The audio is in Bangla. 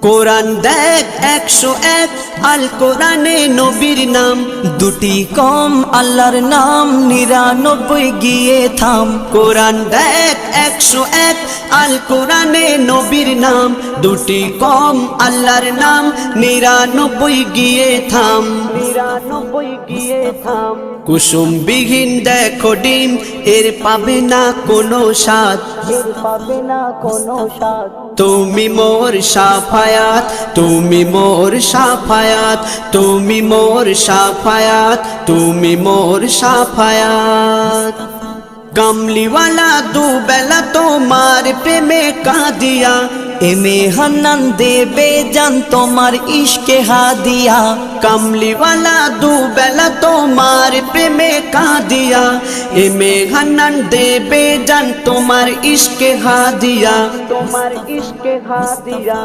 কোরআন দেখ 101 আল কোরআনে নবীর নাম, দুটি কম আল্লাহর নাম 99 গিয়ে থাম। কোরআন দেখ 101 আল কোরআনে নবীর নাম, দুটি কম আল্লাহর নাম 99 গিয়ে থাম। 99 গিয়ে থাম। কুসুম বিহীন দেখো ডিম, এর পাবে না কোনো স্বাদ, এর পাবে না কোনো স্বাদ। তুমি মোর শাফায়াত, তুমি মোর শাফায়াত, তুমি মোর শাফায়াত, তুমি মোর শাফায়াত। কামলিওয়ালা দুবেলা তোমার প্রেমে কাঁদিয়া, এমে হান্নান দেবে জান তোমার ইশকে হাদিয়া। কামলিওয়ালা দুবেলা তোমার প্রেমে কাঁদিয়া, এমে হান্নান দেবে জান তোমার ইশকে হাদিয়া, তোমার ইশকে হাদিয়া।